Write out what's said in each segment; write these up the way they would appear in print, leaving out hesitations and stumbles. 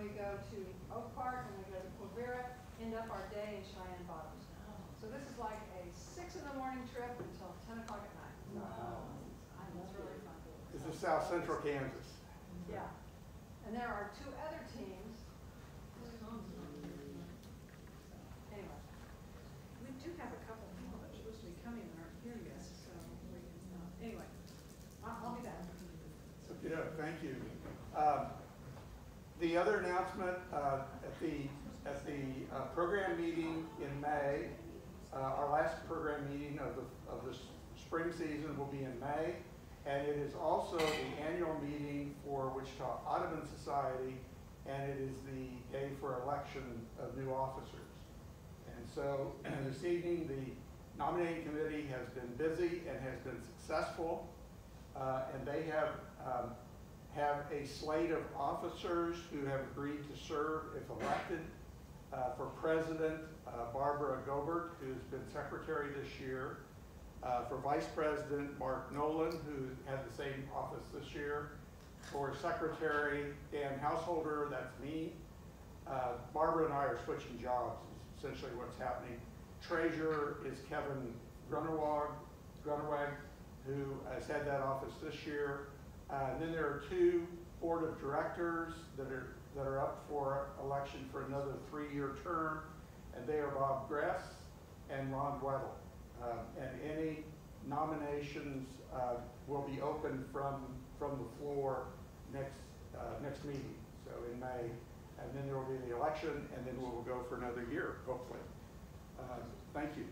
we go to Oak Park, and we go to Quivira, end up our day in Cheyenne Bottoms. So this is like a 6 in the morning trip until 10 o'clock at night. So it's really fun. This is South Central Kansas. Yeah. And there are 2 other teams. Anyway, we do have a couple of people that are supposed to be coming that aren't here yet. So we can, anyway, I'll be back. Yeah, thank you. The other announcement at the program meeting in May, our last program meeting of the spring season will be in May, and it is also the annual meeting for Wichita Audubon Society, and it is the day for election of new officers. And so this evening, the nominating committee has been busy and has been successful, and they have a slate of officers who have agreed to serve if elected. For President, Barbara Gobert, who's been secretary this year. For Vice President, Mark Nolan, who had the same office this year. For Secretary, Dan Householder, that's me. Barbara and I are switching jobs, is essentially what's happening. Treasurer is Kevin Grunewag, who has had that office this year. And then there are 2 board of directors that are up for election for another 3-year term, and they are Bob Gress and Ron Weddle. And any nominations will be open from the floor next meeting, so in May. And then there will be the election, and then we will go for another year, hopefully. Thank you.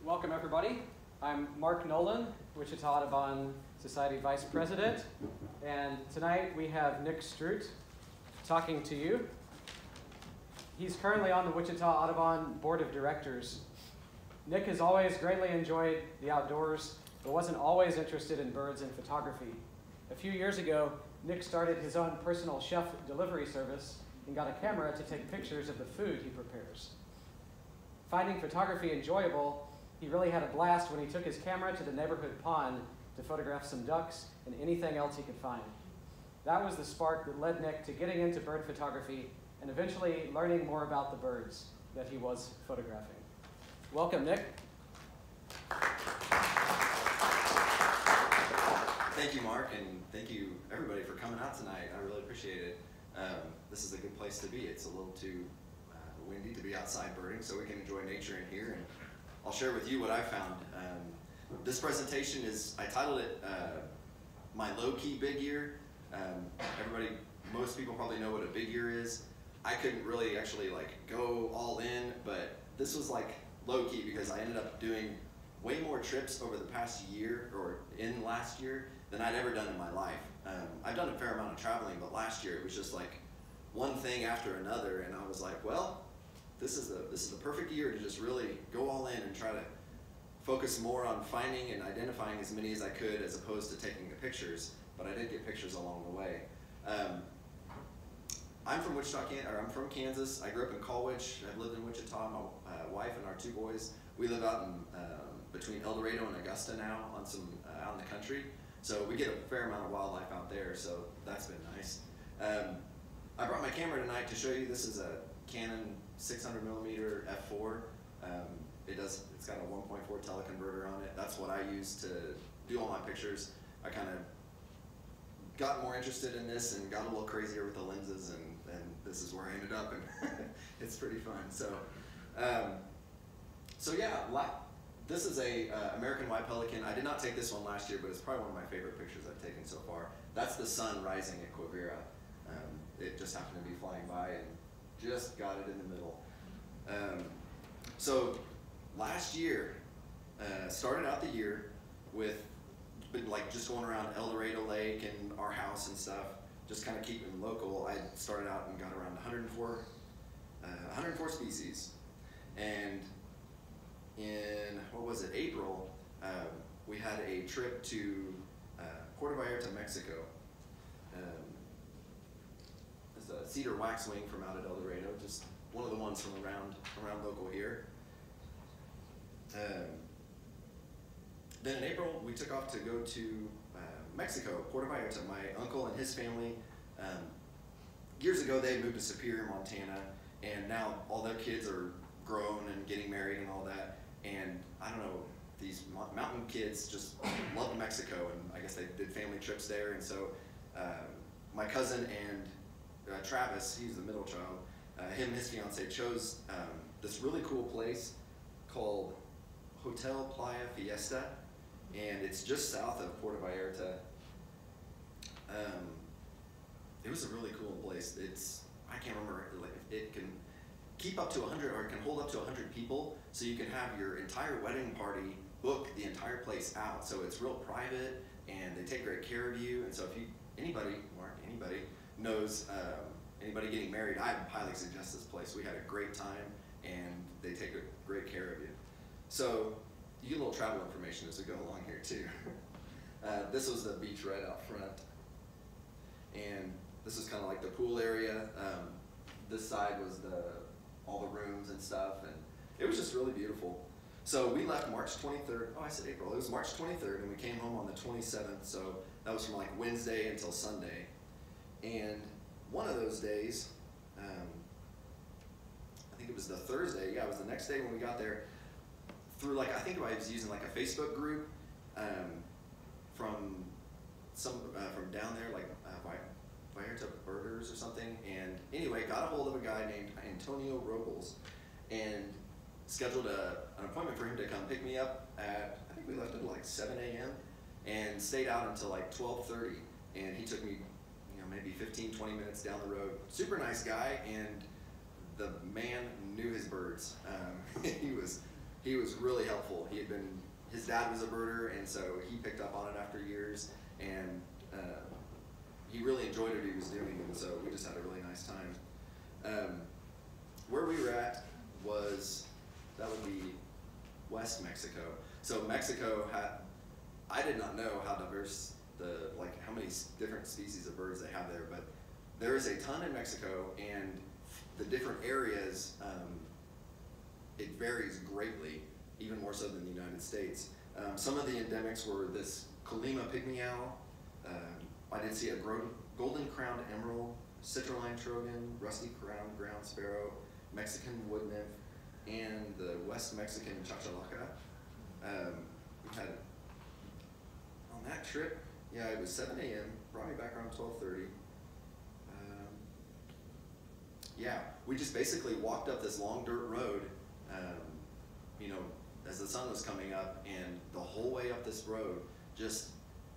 Welcome, everybody. I'm Mark Nolan, Wichita Audubon Society Vice President, and tonight we have Nick Stroot talking to you. He's currently on the Wichita Audubon Board of Directors. Nick has always greatly enjoyed the outdoors, but wasn't always interested in birds and photography. A few years ago, Nick started his own personal chef delivery service and got a camera to take pictures of the food he prepares. Finding photography enjoyable, he really had a blast when he took his camera to the neighborhood pond to photograph some ducks and anything else he could find. That was the spark that led Nick to getting into bird photography and eventually learning more about the birds that he was photographing. Welcome, Nick. Thank you, Mark, and thank you, everybody, for coming out tonight. I really appreciate it. This is a good place to be. It's a little too windy to be outside birding, so we can enjoy nature in here. And I'll share with you what I found. This presentation I titled it My Low-Key Big Year. Most people probably know what a big year is. I couldn't really actually go all in, but this was low-key because I ended up doing way more trips over the past year, or in last year, than I'd ever done in my life. I've done a fair amount of traveling, but last year it was just one thing after another, and I was like, well, this is the perfect year to just really go all in and try to focus more on finding and identifying as many as I could as opposed to taking the pictures, but I did get pictures along the way. I'm from I'm from Kansas. I grew up in Colwich. I've lived in Wichita. My wife and our 2 boys. We live out in between El Dorado and Augusta now, on out in the country. So we get a fair amount of wildlife out there. So that's been nice. I brought my camera tonight to show you. This is a Canon 600mm f4. It's got a 1.4 teleconverter on it. That's what I use to do all my pictures. I kind of got more interested in this and got a little crazier with the lenses, and this is where I ended up, and it's pretty fun. So yeah, this is a American white pelican. I did not take this one last year, but it's probably one of my favorite pictures I've taken so far. That's the sun rising at Quivira. It just happened to be flying by and just got it in the middle. So last year, started out the year with just going around El Dorado Lake and our house and stuff, just kind of keeping local. I started out and got around 104 species. And in, April, we had a trip to Puerto Vallarta, Mexico. It's a cedar waxwing from out at El Dorado, just one of the ones from around local here. Then in April, we took off to go to Mexico, Puerto Vallarta. My uncle and his family, years ago they moved to Superior, Montana, and now all their kids are grown and getting married and all that. And I don't know, these mountain kids just love Mexico, and I guess they did family trips there. And so my cousin and Travis, he's the middle child, him and his fiance chose this really cool place called Hotel Playa Fiesta, and it's just south of Puerto Vallarta. It was a really cool place. I can't remember, like, it can keep up to 100, or it can hold up to 100 people, so you can have your entire wedding party, book the entire place out. So it's real private, and they take great care of you. And so if anybody knows anybody getting married, I highly suggest this place. We had a great time, and they take great care of you. So you get a little travel information as we go along here too. This was the beach right out front, and this is kind of like the pool area. This side was all the rooms and stuff, and it was just really beautiful. So we left March 23rd. Oh, I said April. It was March 23rd, and we came home on the 27th. So that was from like Wednesday until Sunday. And one of those days, I think it was the Thursday. Yeah, it was the next day when we got there. Through I think I was using like a Facebook group from down there, like Vallarta Birders or something. And anyway, got a hold of a guy named Antonio Robles, and scheduled an appointment for him to come pick me up at, I think we left at like 7 a.m. and stayed out until like 12:30. And he took me, maybe 15, 20 minutes down the road. Super nice guy, and the man knew his birds. He was really helpful. His dad was a birder, and so he picked up on it after years, and he really enjoyed what he was doing, and so we just had a really nice time. Where we were at that would be West Mexico. So Mexico I did not know how diverse how many different species of birds they have there, but there is a ton in Mexico, and the different areas, it varies greatly, even more so than the United States. Some of the endemics were this Colima pygmy owl. I did see a golden crowned emerald, citrulline trogon, rusty crowned ground sparrow, Mexican wood nymph, and the West Mexican chachalaca. We had, on that trip, yeah, it was 7 a.m., brought me back around 12:30. Yeah, we just basically walked up this long dirt road, as the sun was coming up, and the whole way up this road, just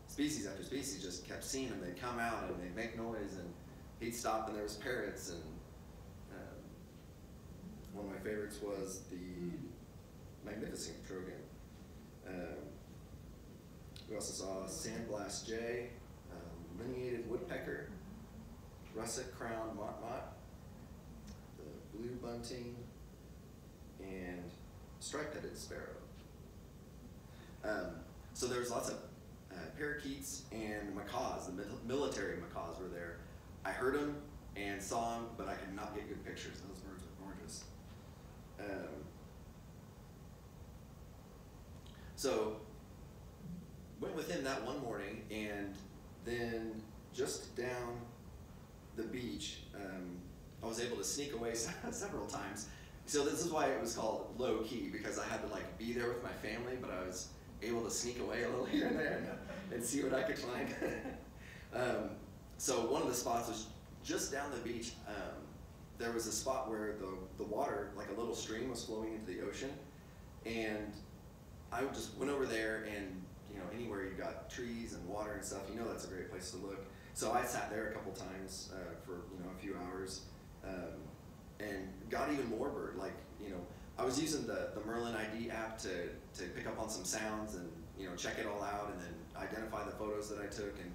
species after species, just kept seeing them. They'd come out and they'd make noise, and he'd stop, and there was parrots, and one of my favorites was the magnificent trogon. We also saw sandblast jay, lineated woodpecker, russet-crowned motmot, the blue bunting, and striped-headed sparrow. So there was lots of parakeets and macaws. The military macaws were there. I heard them and saw them, but I could not get good pictures. Those birds were gorgeous. So went with him that one morning, and then just down the beach, I was able to sneak away several times. So this is why it was called low key, because I had to be there with my family, but I was able to sneak away a little here and there and see what I could find. So one of the spots was just down the beach. There was a spot where the water, like a little stream, was flowing into the ocean, and I just went over there, and anywhere you got trees and water and stuff, that's a great place to look. So I sat there a couple times for a few hours, and got even more bird. I was using the Merlin ID app to pick up on some sounds and check it all out, and then identify the photos that I took, and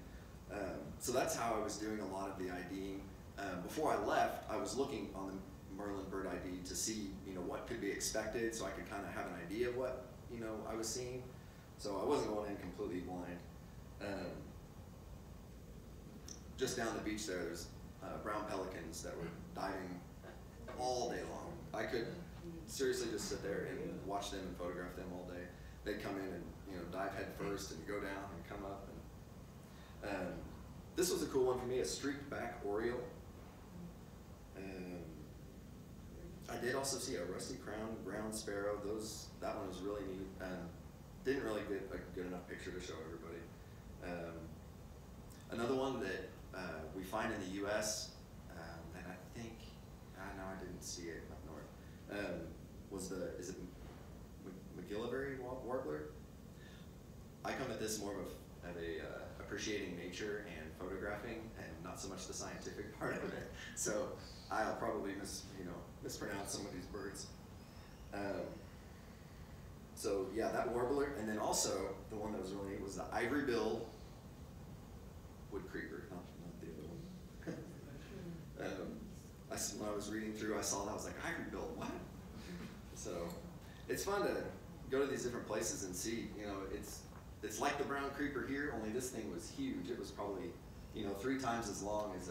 so that's how I was doing a lot of the IDing. Before I left, I was looking on the Merlin Bird ID to see what could be expected, so I could kind of have an idea of what I was seeing. So I wasn't going in completely blind. Just down the beach there's brown pelicans that were diving all day long. I could seriously just sit there and watch them and photograph them all day. They'd come in and dive head first and go down and come up. This was a cool one for me, a streaked back Oriole. I did also see a rusty crown brown sparrow. That one was really neat. Didn't really get a good enough picture to show everybody. Another one that we find in the U.S. And I think, no, I didn't see it up north. Is it McGillivray warbler? I come at this more of a appreciating nature and photographing, and not so much the scientific part of it. So I'll probably mispronounce some of these birds. So yeah, that warbler, and then also the one that was really neat was the ivory-billed wood creeper, not the other one. When I was reading through, I saw that, I was like, ivory-billed, what? So it's fun to go to these different places and see, it's like the brown creeper here, only this thing was huge. It was probably, 3 times as long as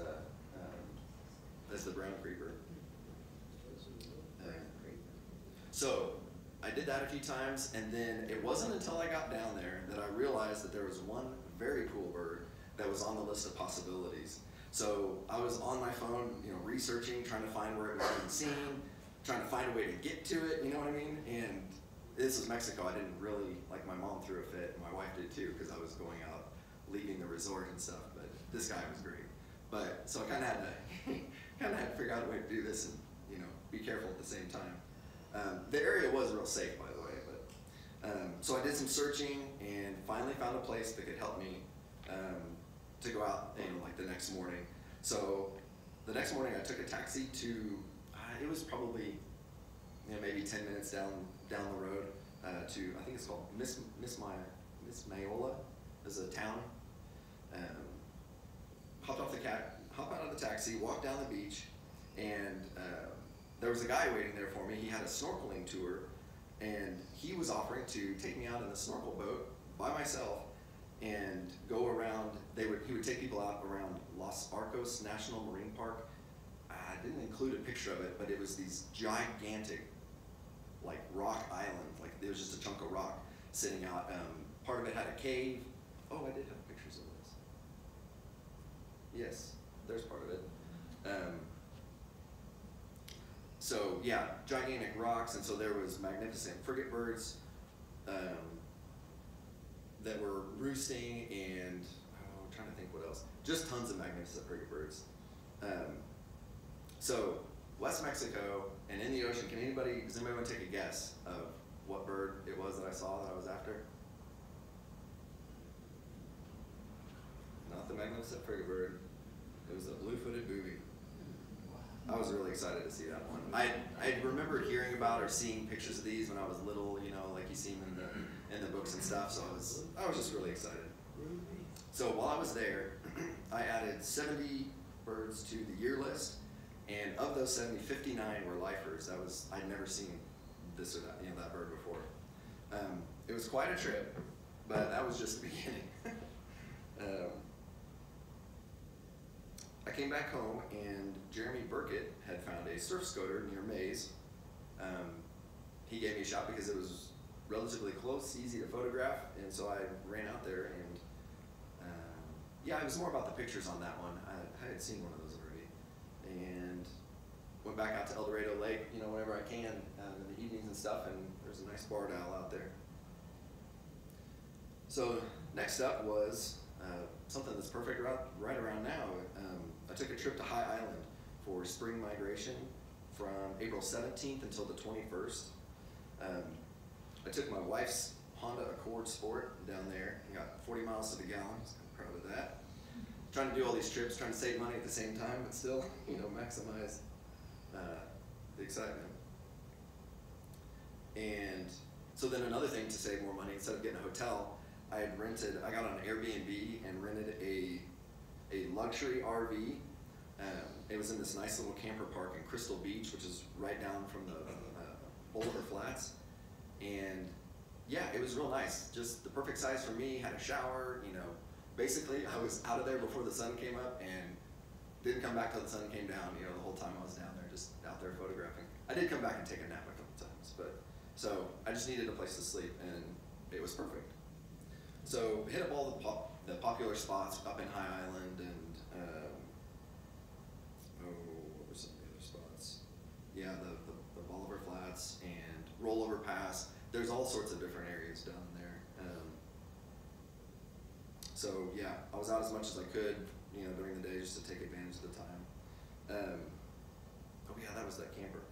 the brown creeper. So I did that a few times, and then it wasn't until I got down there that I realized that there was one very cool bird that was on the list of possibilities. So I was on my phone, researching, trying to find where it was being seen, trying to find a way to get to it, you know what I mean? And this was Mexico. I didn't really, my mom threw a fit, and my wife did too, because I was going out, leaving the resort and stuff, but this guy was great. But, so I kind of had to figure out a way to do this and, be careful at the same time. The area was real safe, by the way, but, so I did some searching and finally found a place that could help me to go out, the next morning. So the next morning I took a taxi to, it was probably, maybe 10 minutes down the road to, I think it's called Miss Mayola is a town. Hopped out of the taxi, walked down the beach, and there was a guy waiting there for me. He had a snorkeling tour, and he was offering to take me out in a snorkel boat by myself and go around. He would take people out around Los Arcos National Marine Park. I didn't include a picture of it, but it was these gigantic, rock islands. There was just a chunk of rock sitting out. Part of it had a cave. Oh, I did have pictures of this. Yes, there's part of it. So yeah, gigantic rocks, and so there was magnificent frigate birds that were roosting, and I'm trying to think what else. Just tons of magnificent frigate birds. So West Mexico and in the ocean, does anybody want to take a guess of what bird it was that I saw that I was after? Not the magnificent frigate bird. It was a blue-footed booby. I was really excited to see that one. I remember hearing about or seeing pictures of these when I was little, like you see them in the books and stuff. So I was just really excited. So while I was there, I added 70 birds to the year list, and of those 70, 59 were lifers. I'd never seen this or that, that bird before. It was quite a trip, but that was just the beginning. I came back home, and Jeremy Burkett had found a surf scoter near Mays. He gave me a shot because it was relatively close, easy to photograph, and so I ran out there, and yeah, it was more about the pictures on that one. I had seen one of those already, and went back out to El Dorado Lake, whenever I can in the evenings and stuff, and there's a nice barred owl out there. So next up was something that's perfect right around now. I took a trip to High Island for spring migration from April 17th until the 21st. I took my wife's Honda Accord Sport down there and got 40 miles to the gallon. I'm proud of that. Trying to do all these trips, trying to save money at the same time, but still, maximize the excitement. And so then another thing to save more money, instead of getting a hotel, I got on Airbnb and rented a luxury RV. It was in this nice little camper park in Crystal Beach, which is right down from the Boulder Flats. And yeah, it was real nice. Just the perfect size for me, had a shower, Basically, I was out of there before the sun came up and didn't come back till the sun came down, the whole time I was down there, just out there photographing. I did come back and take a nap a couple times, so I just needed a place to sleep, and it was perfect. So hit up all the popular spots up in High Island and, what were some of the other spots? Yeah, the Bolivar Flats and Rollover Pass. There's all sorts of different areas down there. So yeah, I was out as much as I could, during the day just to take advantage of the time. Oh yeah, that was that camper.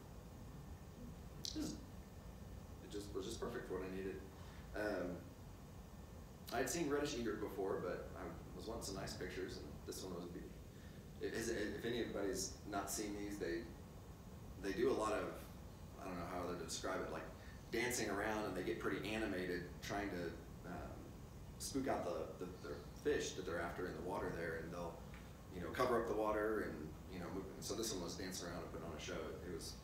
It just was just perfect for what I needed. I'd seen reddish egret before, but I was wanting some nice pictures, and this one was beautiful. If anybody's not seen these, they do a lot of, I don't know how to describe it, like dancing around, and they get pretty animated trying to spook out their fish that they're after in the water there, and they'll cover up the water and move. So this one was dancing around and putting on a show. It was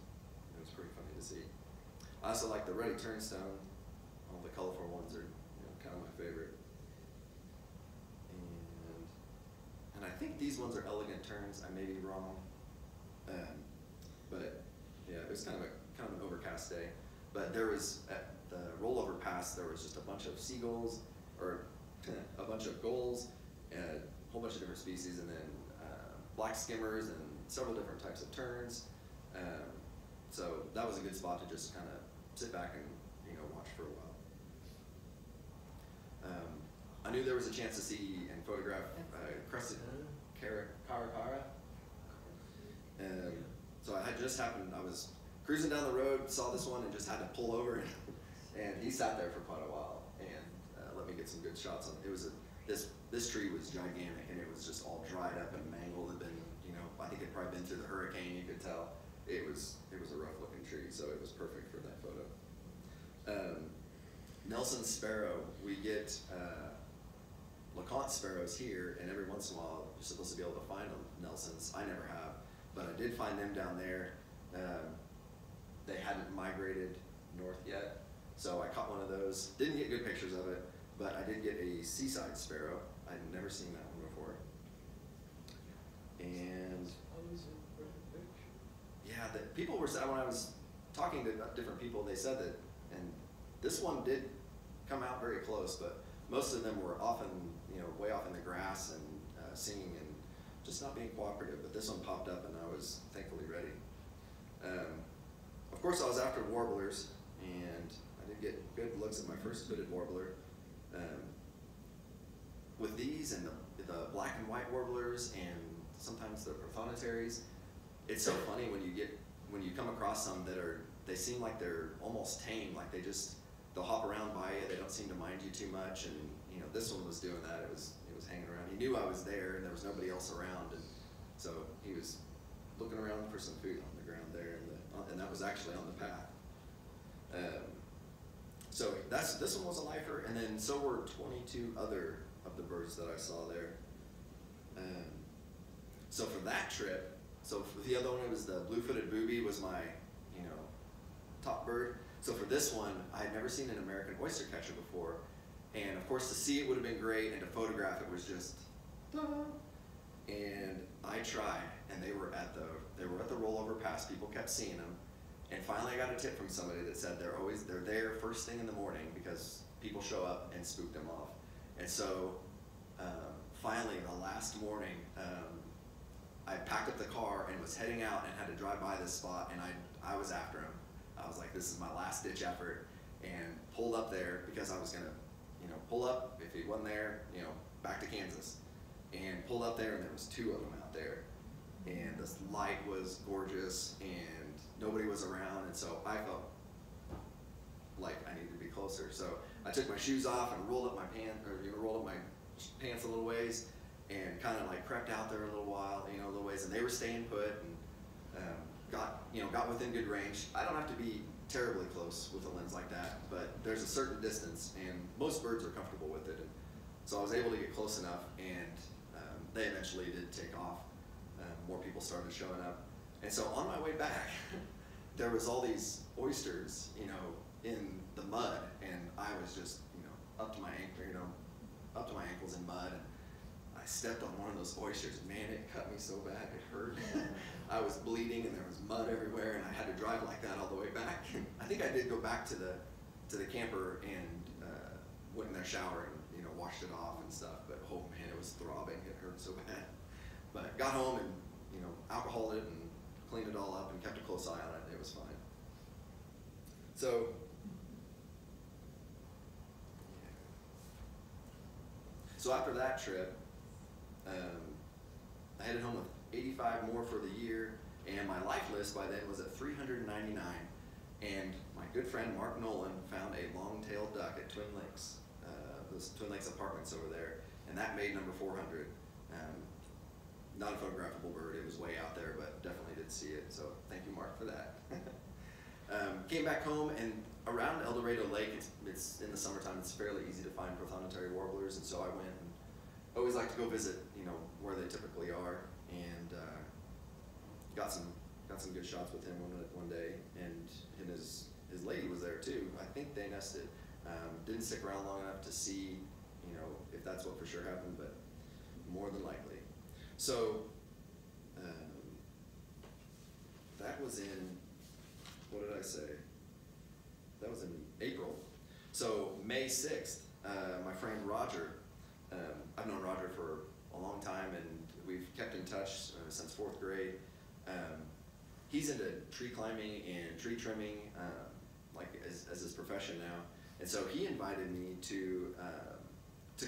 pretty funny to see. I also like the ruddy turnstone. All the colorful ones are kind of my favorite. And I think these ones are elegant terns. I may be wrong, but yeah, it was kind of an overcast day. But there was at the Rollover Pass, there was just a bunch of seagulls, or a bunch of gulls, and a whole bunch of different species, and then black skimmers and several different types of terns. So that was a good spot to just kind of sit back and watch for a while. I knew there was a chance to see and photograph crested caracara. So I had just happened, I was cruising down the road, saw this one, and just had to pull over, and he sat there for quite a while and let me get some good shots on it. It was this tree was gigantic, and it was just all dried up and mangled. Had been, I think it'd probably been through the hurricane. You could tell it was a rough looking tree, so it was perfect for that photo. Nelson sparrow, we get LeConte sparrows here, and every once in a while you're supposed to be able to find them. Nelsons, I never have, but I did find them down there. They hadn't migrated north yet, so I caught one of those. Didn't get good pictures of it, but I did get a seaside sparrow. I'd never seen that one before. And yeah, people were saying, when I was talking to different people, they said that, and this one did come out very close, but most of them were often, way off in the grass and singing and just not being cooperative. But this one popped up, and I was thankfully ready. Of course, I was after warblers, and I did get good looks at my first hooded warbler. With these and the black and white warblers, and sometimes the prothonotarias, it's so funny when you come across some they seem like they're almost tame, like they'll hop around by you. They don't seem to mind you too much, and this one was doing that. It was hanging around. He knew I was there, and there was nobody else around, and so he was looking around for some food on the ground there, and that was actually on the path. So this one was a lifer, and then so were 22 other of the birds that I saw there. So for that trip, so for the other one, it was the blue-footed booby was my, top bird. So for this one, I had never seen an American oyster catcher before, and of course to see it would have been great, and to photograph it was just, and I tried, and they were at the Rollover Pass. People kept seeing them. And finally, I got a tip from somebody that said they're there first thing in the morning because people show up and spook them off. And so finally, the last morning, I packed up the car and was heading out and had to drive by this spot, and I was after him. I was like, this is my last ditch effort, and pulled up there because I was gonna, pull up if he wasn't there, back to Kansas, and pulled up there, and there was 2 of them out there, and the light was gorgeous, and nobody was around, and so I felt like I needed to be closer. So I took my shoes off and rolled up my pants a little ways, and kind of like crept out there a little while, a little ways, and they were staying put, and got within good range. I don't have to be terribly close with a lens like that, but there's a certain distance, and most birds are comfortable with it. And so I was able to get close enough, and they eventually did take off. More people started showing up. And so on my way back, there was all these oysters, in the mud, and I was just, up to my ankles in mud, and I stepped on one of those oysters. Man, it cut me so bad, it hurt. I was bleeding, and there was mud everywhere, and I had to drive like that all the way back. I think I did go back to the camper and went in their shower and washed it off and stuff, but oh man, it was throbbing, it hurt so bad. But got home and, alcoholed it and cleaned it all up and kept a close eye on it, and it was fine. So, after that trip, I headed home with 85 more for the year, and my life list by then was at 399. And my good friend Mark Nolan found a long-tailed duck at Twin Lakes, those Twin Lakes apartments over there, and that made number 400. Not a photographable bird, it was way out there, but definitely did see it, so thank you, Mark, for that. Came back home, and around El Dorado Lake, it's in the summertime, it's fairly easy to find prothonotary warblers, and so I went and always like to go visit, where they typically are, and got some good shots with him one day, and his lady was there too. I think they nested. Didn't stick around long enough to see, if that's what for sure happened, but more than likely. So that was in, what did I say? That was in April. So May 6th, my friend Roger, I've known Roger for a long time, and we've kept in touch since 4th grade. He's into tree climbing and tree trimming, as his profession now. And so he invited me to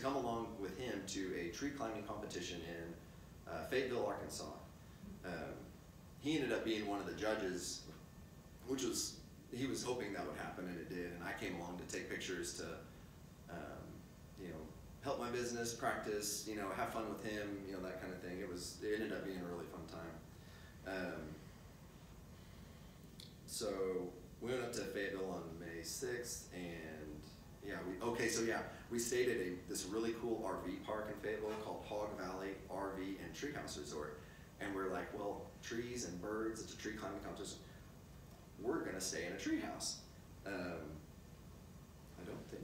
come along with him to a tree climbing competition in Fayetteville, Arkansas. He ended up being one of the judges, he was hoping that would happen, and it did. And I came along to take pictures to, help my business, practice, have fun with him, that kind of thing. It ended up being a really fun time. So we went up to Fayetteville on May 6th, and we stayed at this really cool RV park in Fayetteville called Hog Valley RV and Treehouse Resort. And we're like, well, trees and birds, it's a tree climbing competition. We're gonna stay in a treehouse. I don't think,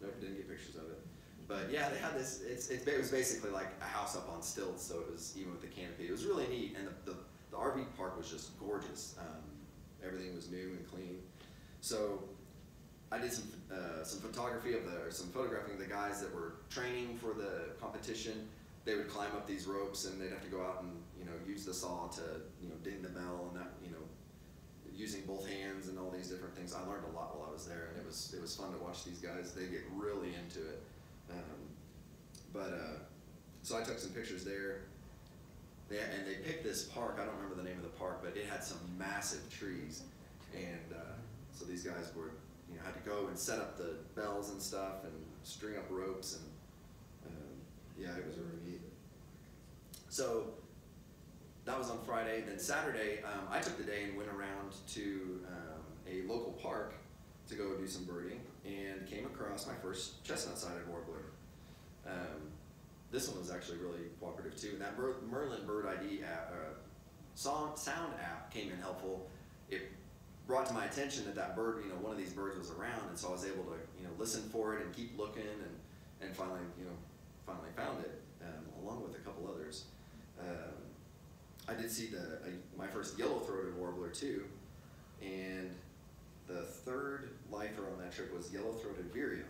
nope, didn't get pictures of it. But yeah, they had this, it was basically like a house up on stilts, so it was even with the canopy. It was really neat, and the RV park was just gorgeous. Everything was new and clean. So I did some photography some photographing of the guys that were training for the competition. They would climb up these ropes, and they'd have to go out and use the saw to ding the bell, and that using both hands and all these different things. I learned a lot while I was there, and it was fun to watch these guys. They get really into it. So I took some pictures there. And they picked this park. I don't remember the name of the park, but it had some massive trees, and so these guys were, had to go and set up the bells and stuff, and string up ropes, and yeah, it was really neat. So that was on Friday. Then Saturday, I took the day and went around to a local park to go do some birding, and came across my first chestnut-sided warbler. This one was actually really cooperative too. And that Merlin Bird ID app, sound app came in helpful. It brought to my attention that bird, one of these birds was around, and so I was able to, listen for it and keep looking, and finally, finally found it, along with a couple others. I did see my first yellow-throated warbler too, and the third lifer on that trip was yellow-throated vireo.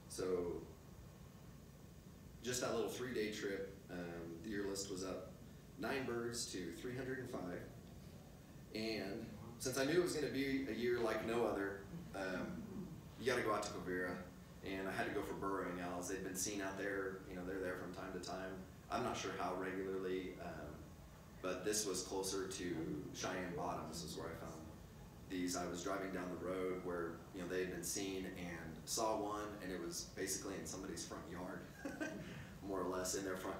So just that little 3-day trip, the year list was up 9 birds to 305. And since I knew it was going to be a year like no other, you got to go out to Quivira, and I had to go for burrowing owls. They've been seen out there, they're there from time to time. I'm not sure how regularly, but this was closer to Cheyenne Bottom. This is where I found these. I was driving down the road where they had been seen, and saw one, and it was basically in somebody's front yard, more or less in their front,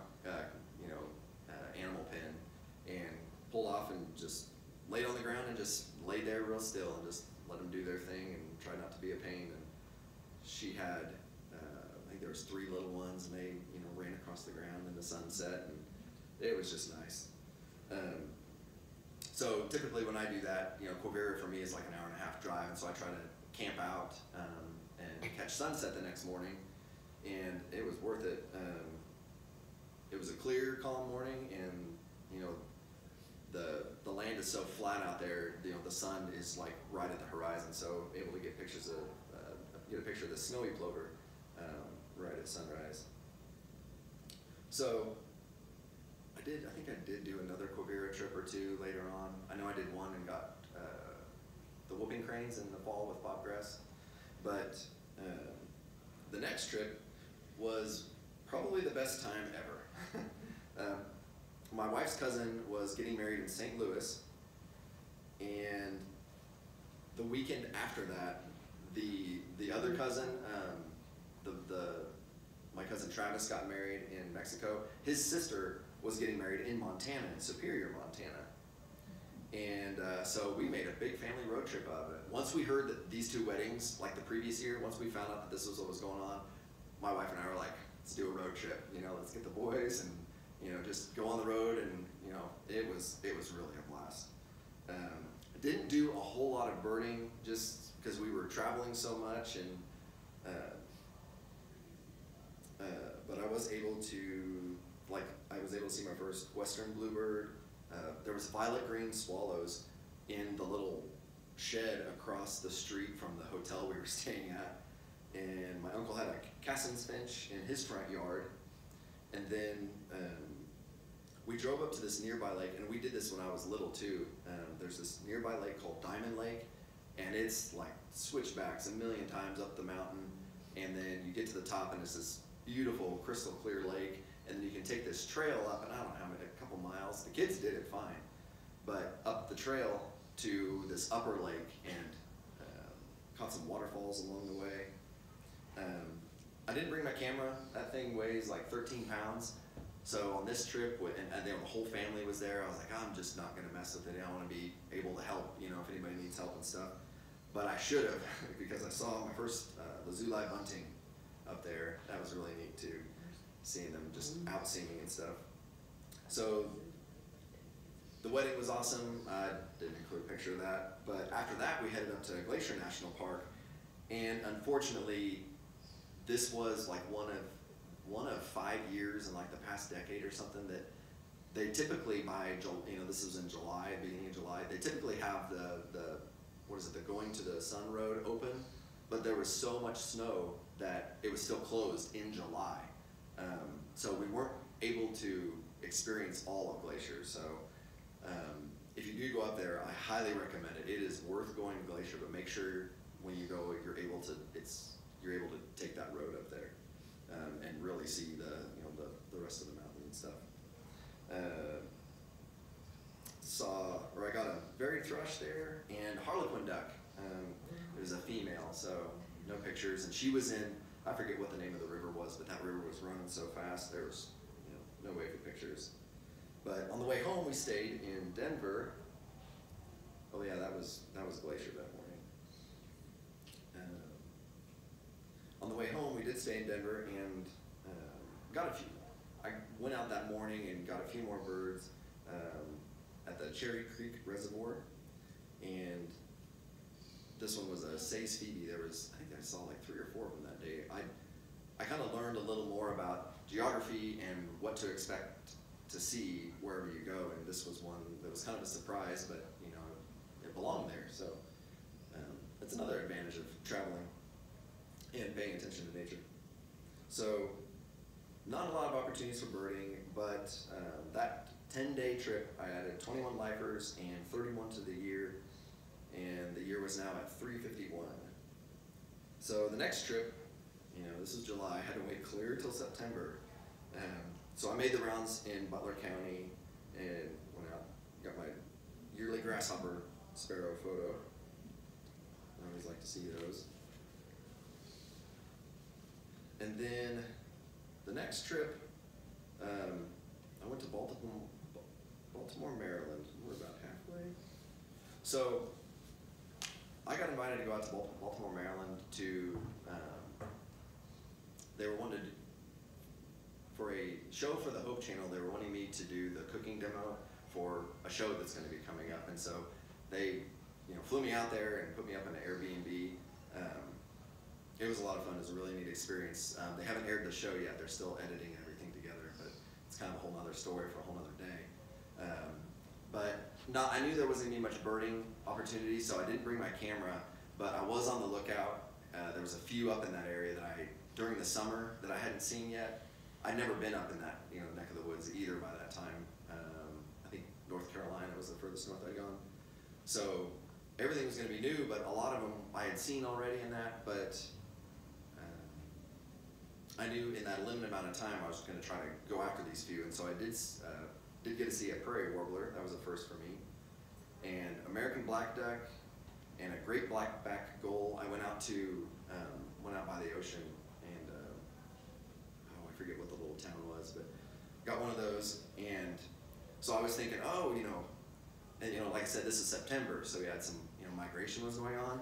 animal pen, and pulled off and just laid on the ground and just laid there real still and just let them do their thing and try not to be a pain. And she had, I think there was 3 little ones, and they ran across the ground in the sunset, and it was just nice. So typically when I do that, Quivira for me is like an 1.5-hour drive, and so I try to camp out and catch sunset the next morning, and it was worth it. It was a clear, calm morning, and the land is so flat out there. The sun is like right at the horizon, so able to get pictures of get a picture of the snowy plover right at sunrise. So I think I did do another Quivira trip or two later on. I know I did one and got the whooping cranes in the fall with bobgrass. But the next trip was probably the best time ever. My wife's cousin was getting married in St. Louis, and the weekend after that, the other cousin, my cousin Travis got married in Mexico. His sister was getting married in Montana, in Superior, Montana. And so we made a big family road trip out of it. Once we heard that these two weddings, like the previous year, once we found out that this was what was going on, my wife and I were like, let's do a road trip. You know, let's get the boys and, you know, just go on the road. And, you know, it was really a blast. Didn't do a whole lot of birding just because we were traveling so much, and but I was able to see my first western bluebird. There was violet green swallows in the little shed across the street from the hotel we were staying at, and my uncle had a Cassin's finch in his front yard. And then we drove up to this nearby lake, and we did this when I was little too. There's this nearby lake called Diamond Lake, and it's like switchbacks a million times up the mountain, and then you get to the top and it's this beautiful crystal clear lake, and then you can take this trail up, and I don't know how many, a couple miles. The kids did it fine, but up the trail to this upper lake, and caught some waterfalls along the way. I didn't bring my camera. That thing weighs like 13 pounds. So on this trip, and the whole family was there, I was like, I'm just not gonna mess with it. I wanna be able to help, you know, if anybody needs help and stuff. But I should have, because I saw my first lazuli bunting up there. That was really neat too, seeing them just out singing and stuff. So the wedding was awesome. I didn't include a picture of that. But after that, we headed up to Glacier National Park. And unfortunately, this was like one of 5 years in like the past decade or something that they typically this was in July, beginning of July, they typically have the going to the sun road open, but there was so much snow that it was still closed in July. So we weren't able to experience all of Glacier. So if you do go up there, I highly recommend it. It is worth going to Glacier, but make sure when you go, you're able to take that road up there. And really see the rest of the mountain and stuff. I got a berry thrush there and harlequin duck. It was a female, so no pictures. And she was in, I forget what the name of the river was, but that river was running so fast there was no way for pictures. But on the way home we stayed in Denver. Oh yeah, that was Glacier that morning. On the way home, we did stay in Denver and got a few. I went out that morning and got a few more birds at the Cherry Creek Reservoir, and this one was a Say's Phoebe. I think I saw like 3 or 4 of them that day. I kind of learned a little more about geography and what to expect to see wherever you go, and this was one that was kind of a surprise, but it belonged there. So that's another advantage of traveling and paying attention to nature. So not a lot of opportunities for birding, but that 10-day trip, I added 21 lifers and 31 to the year, and the year was now at 351. So the next trip, this is July, I had to wait clear till September. So I made the rounds in Butler County and went out, got my yearly grasshopper sparrow photo. I always like to see those. And then the next trip, I went to Baltimore, Maryland. We're about halfway. So I got invited to go out to Baltimore, Maryland to, they were wanted, for a show for the Hope Channel, they were wanting me to do the cooking demo for a show that's going to be coming up. And so they flew me out there and put me up in an Airbnb. It was a lot of fun. It was a really neat experience. They haven't aired the show yet. They're still editing everything together, but it's kind of a whole nother story for a whole nother day. I knew there wasn't going to be much birding opportunities, so I didn't bring my camera, but I was on the lookout. There was a few up in that area that I during the summer that I hadn't seen yet. I'd never been up in that neck of the woods either by that time. I think North Carolina was the furthest north I'd gone. So everything was going to be new, but a lot of them I had seen already in that, but I knew in that limited amount of time I was going to try to go after these few, and so I did get to see a prairie warbler. That was a first for me, and American black duck, and a great blackback gull. I went out by the ocean, and I forget what the little town was, but got one of those. And so I was thinking, and like I said, this is September, so we had some migration was going on,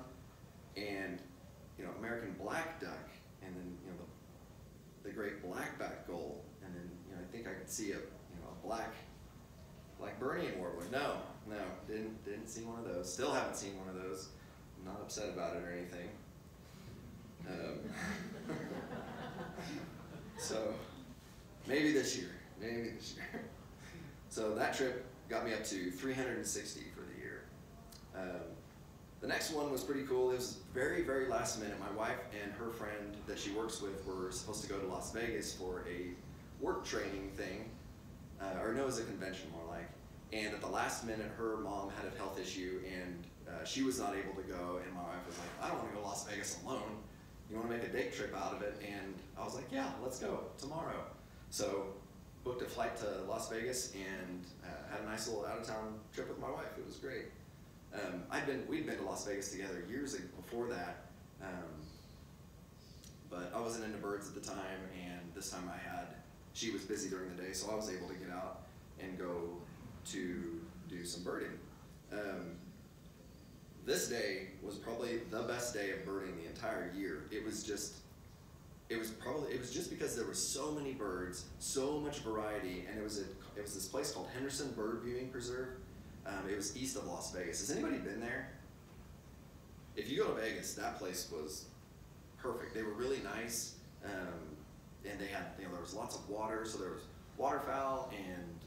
and American black duck, and then the great blackback gull, and then I think I could see a black Burnian warbler. No, didn't see one of those. Still haven't seen one of those. I'm not upset about it or anything. So maybe this year. So that trip got me up to 360 for the year. The next one was pretty cool. It was very, very last minute. My wife and her friend that she works with were supposed to go to Las Vegas for a work training thing, or no, it was a convention more like. And at the last minute, her mom had a health issue, and she was not able to go. And my wife was like, "I don't want to go to Las Vegas alone. You want to make a day trip out of it?" And I was like, "Yeah, let's go tomorrow." So booked a flight to Las Vegas and had a nice little out-of-town trip with my wife. It was great. We'd been to Las Vegas together years before that, but I wasn't into birds at the time, and this time she was busy during the day, so I was able to get out and go to do some birding. This day was probably the best day of birding the entire year. It was just because there were so many birds, so much variety, and it was this place called Henderson Bird Viewing Preserve. It was east of Las Vegas. Has anybody been there? If you go to Vegas, that place was perfect. They were really nice, and they had, there was lots of water, so there was waterfowl, and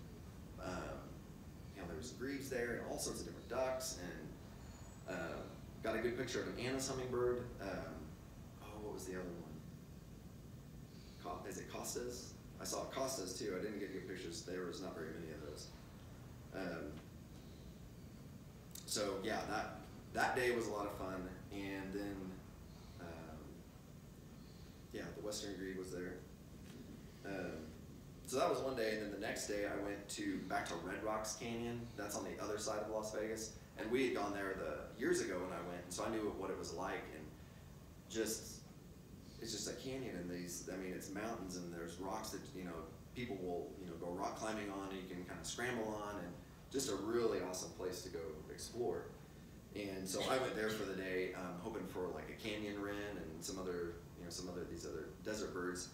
there was grebes there, and all sorts of different ducks, and got a good picture of an Anna's hummingbird. What was the other one? Is it Costas? I saw Costas too. I didn't get good pictures. There was not very many of those. So yeah, that day was a lot of fun, and then the Western grebe was there. So that was one day, and then the next day I went back to Red Rocks Canyon. That's on the other side of Las Vegas, and we had gone there years ago when I went, and so I knew what it was like, and it's just a canyon, and it's mountains, and there's rocks that people will go rock climbing on, and you can kind of scramble on, and just a really awesome place to go explore. And so I went there for the day, hoping for like a canyon wren and some other these other desert birds.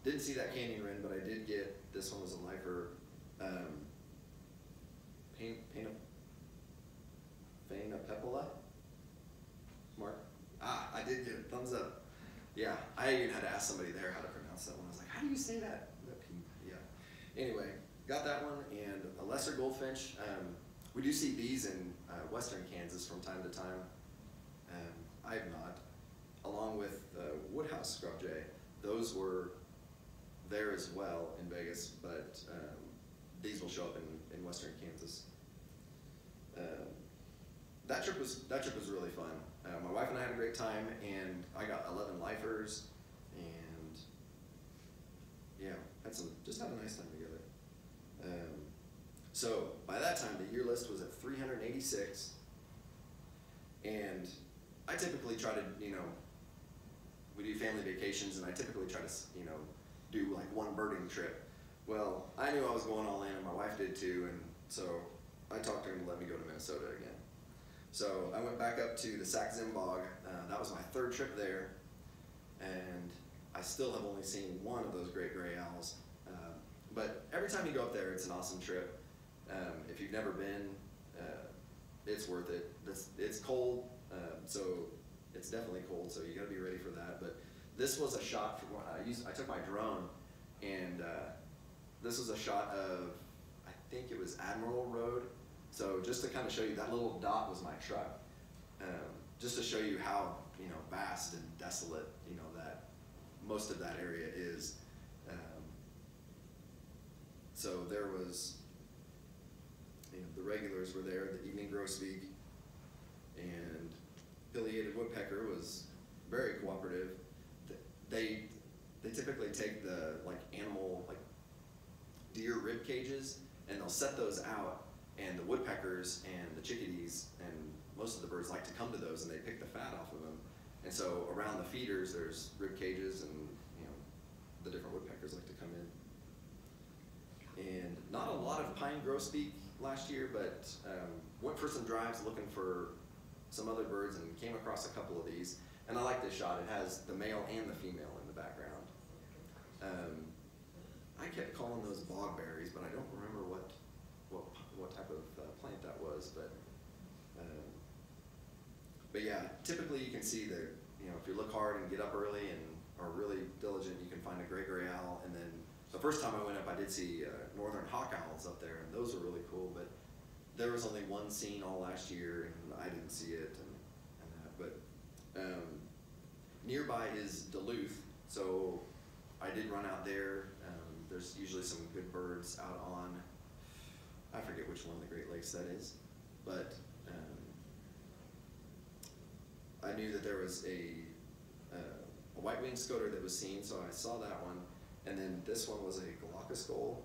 Didn't see that canyon wren, but I did get, this one was a lifer, Phainopepala. Mark? I did get a thumbs up. Yeah, I even had to ask somebody there how to pronounce that one. I was like, how do you say that? Yeah. Anyway, got that one, and a lesser goldfinch. We do see these in western Kansas from time to time. I have not. Along with woodhouse scrub jay. Those were there as well in Vegas, but these will show up in western Kansas. That trip was really fun. My wife and I had a great time, and I got 11 lifers, and yeah, had a nice time together. So by that time, the year list was at 386, and I typically try to, we do family vacations, and I typically try to, do like one birding trip. Well, I knew I was going all in, and my wife did too, and so I talked to her to let me go to Minnesota again. So I went back up to the Sac-Zim Bog. That was my third trip there, and I still have only seen one of those great gray owls. But every time you go up there, it's an awesome trip. If you've never been, it's worth it. It's cold, so it's definitely cold, so you gotta be ready for that. But this was a shot from I took my drone, and this was a shot of, I think it was Admiral Road. So just to kind of show you, that little dot was my truck. Just to show you how vast and desolate you know, that most of that area is. So there was, you know, the regulars were there, the evening grosbeak, and pileated woodpecker was very cooperative. They typically take the animal, like deer rib cages, and they'll set those out, and the woodpeckers and the chickadees and most of the birds like to come to those, and they pick the fat off of them. And so around the feeders, there's rib cages, and you know, the different woodpeckers like to come in. And not a lot of pine grosbeak last year, but went for some drives looking for some other birds and came across a couple of these. And I like this shot. It has the male and the female in the background. I kept calling those bogberries, but I don't remember what type of plant that was. But yeah, typically you can see that, you know, if you look hard and get up early and are really diligent, you can find a gray owl. And then the first time I went up, I did see northern hawk owls up there, and those are really cool. But there was only one seen all last year, and I didn't see it. But nearby is Duluth, so I did run out there. There's usually some good birds out on, I forget which one of the Great Lakes that is, but I knew that there was a white-winged scoter that was seen, so I saw that one. And then this one was a glaucous gull.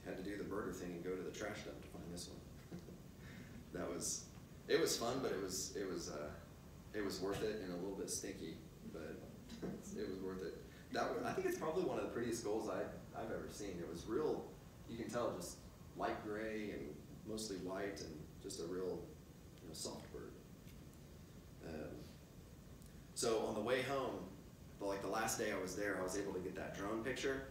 Had to do the birder thing and go to the trash dump to find this one. It was fun, but it was worth it and a little bit stinky, but it was worth it. I think it's probably one of the prettiest gulls I've ever seen. It was real, you can tell, just light gray and mostly white, and just a real, you know, soft bird. So on the way home, the last day I was there, I was able to get that drone picture.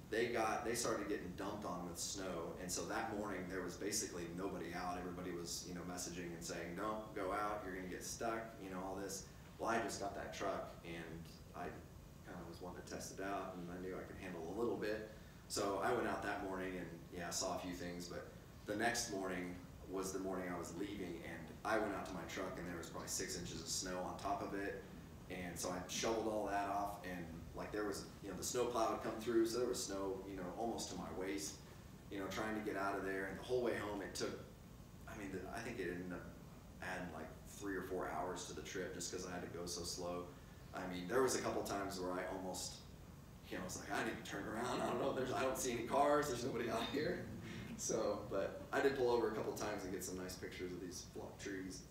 They started getting dumped on with snow, and so that morning there was basically nobody out. Everybody was, you know, messaging and saying, "Don't go out, you're gonna get stuck," you know, all this. Well, I just got that truck, and I kind of was wanting to test it out, and I knew I could handle a little bit. So I went out that morning, and yeah, I saw a few things, but the next morning was the morning I was leaving, and I went out to my truck, and there was probably 6 inches of snow on top of it. And so I shoveled all that off, and there was, you know, the snow plow had come through, so there was snow, you know, almost to my waist, you know, trying to get out of there. And the whole way home, it took, I think it ended up adding 3 or 4 hours to the trip just because I had to go so slow. There was a couple times where I almost, you know, was like, I need to turn around. I don't know, I don't see any cars, there's nobody out here. So, but I did pull over a couple times and get some nice pictures of these flock trees.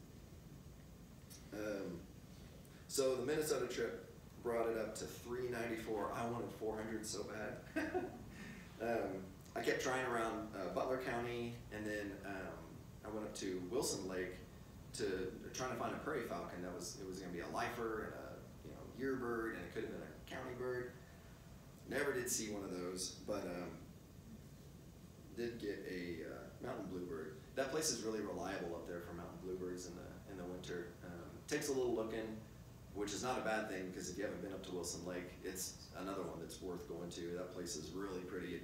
So the Minnesota trip brought it up to 394. I wanted 400 so bad. I kept trying around Butler County, and then I went up to Wilson Lake trying to find a prairie falcon. It was going to be a lifer and a year bird, and it could have been a county bird. Never did see one of those, but did get a mountain bluebird. That place is really reliable up there for mountain bluebirds in the winter. Takes a little looking, which is not a bad thing, because if you haven't been up to Wilson Lake, it's another one that's worth going to. That place is really pretty.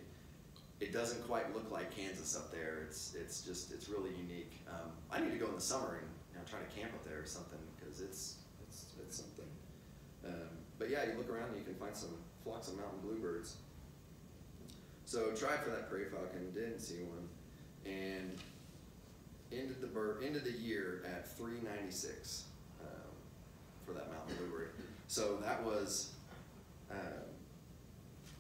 It doesn't quite look like Kansas up there. It's really unique. I need to go in the summer and try to camp up there or something, because it's something. But yeah, you look around and you can find some flocks of mountain bluebirds. So tried for that prairie falcon, didn't see one, and ended the year at 396 for that mountain bluebird. So that was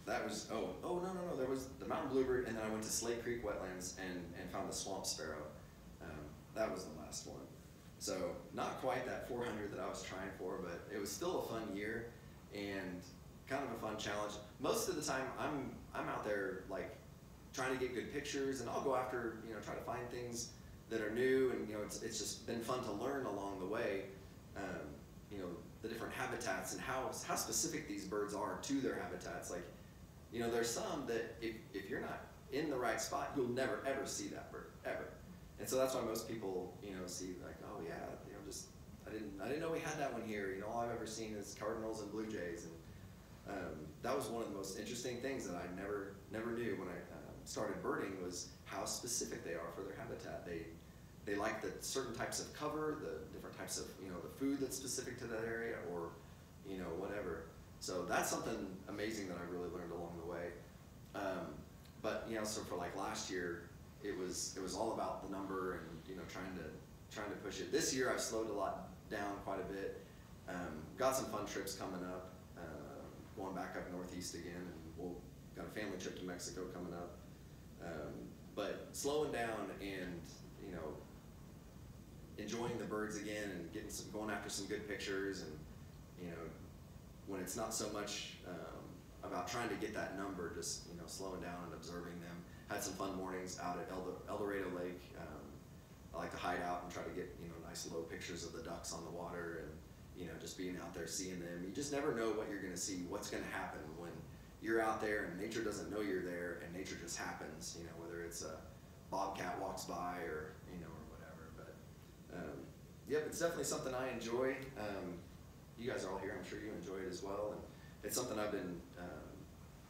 no, there was the mountain bluebird, and then I went to Slate Creek wetlands and found the swamp sparrow. That was the last one. So not quite that 400 that I was trying for, but it was still a fun year and kind of a fun challenge. Most of the time I'm out there trying to get good pictures, and I'll go after, try to find things that are new, and it's just been fun to learn along the way. The different habitats and how specific these birds are to their habitats. There's some that if you're not in the right spot, you'll never ever see that bird ever. And so that's why most people see oh yeah, I didn't know we had that one here. All I've ever seen is cardinals and blue jays, and that was one of the most interesting things that I never knew when I started birding, was how specific they are for their habitat. They like the certain types of cover, the different types of the food that's specific to that area, or you know, whatever. So that's something amazing that I really learned along the way. But you know, so for like last year, it was all about the number and, you know, trying to push it. This year I've slowed a lot down quite a bit. Got some fun trips coming up. Going back up northeast again, and we'll got a family trip to Mexico coming up. But slowing down and, you know, enjoying the birds again and going after some good pictures, and, you know, when it's not so much about trying to get that number, just, you know, slowing down and observing them. Had some fun mornings out at El Dorado Lake. I like to hide out and try to get, you know, nice low pictures of the ducks on the water, and, you know, just being out there seeing them. You just never know what you're going to see, what's going to happen when you're out there and nature doesn't know you're there, and nature just happens, you know, whether it's a bobcat walks by or, you know, or whatever. But yep, it's definitely something I enjoy. You guys are all here, I'm sure you enjoy it as well, and it's something I've been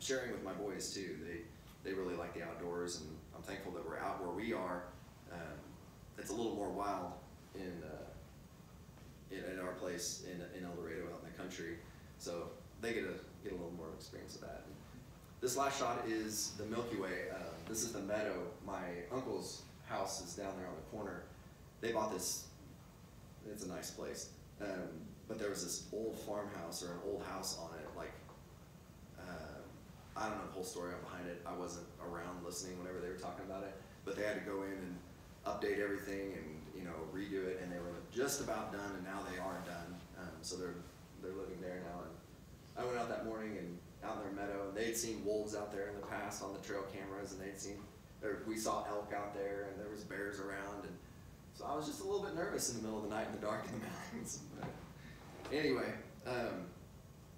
sharing with my boys too. They really like the outdoors, and I'm thankful that we're out where we are. It's a little more wild in our place in El Dorado, out in the country, so they get a little more experience of that. And this last shot is the Milky Way. This is the meadow. My uncle's house is down there on the corner. They bought this. It's a nice place, but there was this old farmhouse or an old house on it. Like, I don't know the whole story behind it. I wasn't around listening whenever they were talking about it, but they had to go in and update everything and, you know, redo it, and they were just about done, and now they are done. So they're living there now. And I went out that morning and out in their meadow, and they'd seen wolves out there in the past on the trail cameras, and we saw elk out there, and there was bears around, and so I was just a little bit nervous in the middle of the night in the dark in the mountains. But anyway,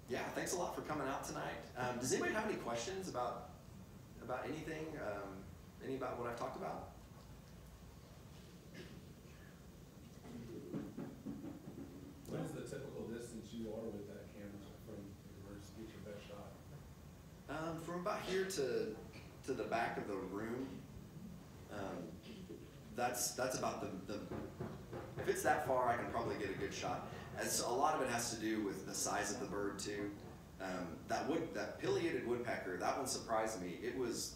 yeah, thanks a lot for coming out tonight. Does anybody have any questions about anything, about what I've talked about? What is the typical distance you are with that camera from where you get your best shot? From about here to the back of the room. That's about the if it's that far, I can probably get a good shot. As a lot of it has to do with the size of the bird too. That pileated woodpecker, that one surprised me. It was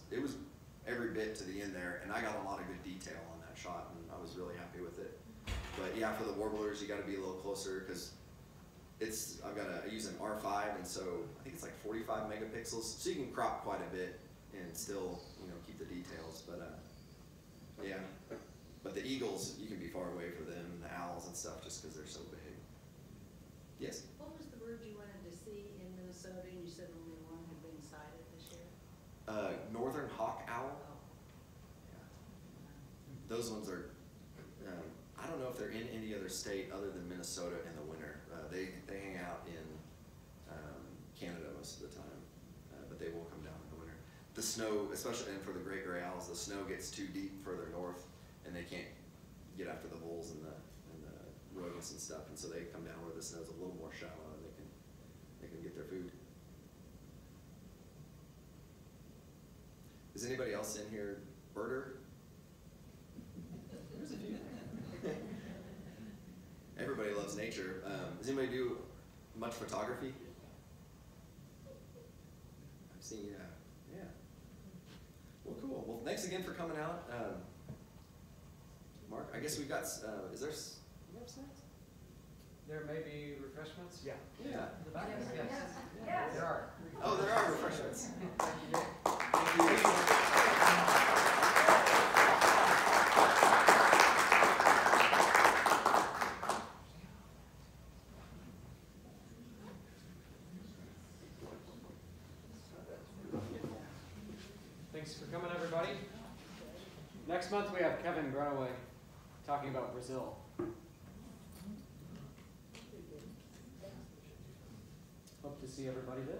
every bit to the end there, and I got a lot of good detail on that shot, and I was really happy with it. But yeah, for the warblers, you got to be a little closer, because I use an R5, and so I think it's like 45 megapixels, so you can crop quite a bit and still, you know, keep the details. But yeah, but the eagles, you can be far away for them, and the owls and stuff, just because they're so big. Yes. What was the bird you wanted to see in Minnesota, and you said only one had been sighted this year? Northern hawk owl. Oh. Yeah. Those ones are. I don't know if they're in any other state other than Minnesota in the winter. They hang out in Canada most of the time, but they will come down in the winter. The snow, especially, and for the great gray owls, the snow gets too deep further north, and they can't get after the voles and the rodents and stuff, and so they come down where the snow's a little more shallow, and they can get their food. Is anybody else in here birder? There's a few. Everybody loves nature. Does anybody do much photography? I've seen, yeah. Well, cool. Well, thanks again for coming out. Mark, I guess we've got, you have snacks? There may be refreshments? Yeah. Yeah. In the back? Yes. Yes. Yes. There are. Oh, there are refreshments. Thanks for coming, everybody. Next month we have Kevin Grunaway talking about Brazil. Hope to see everybody then.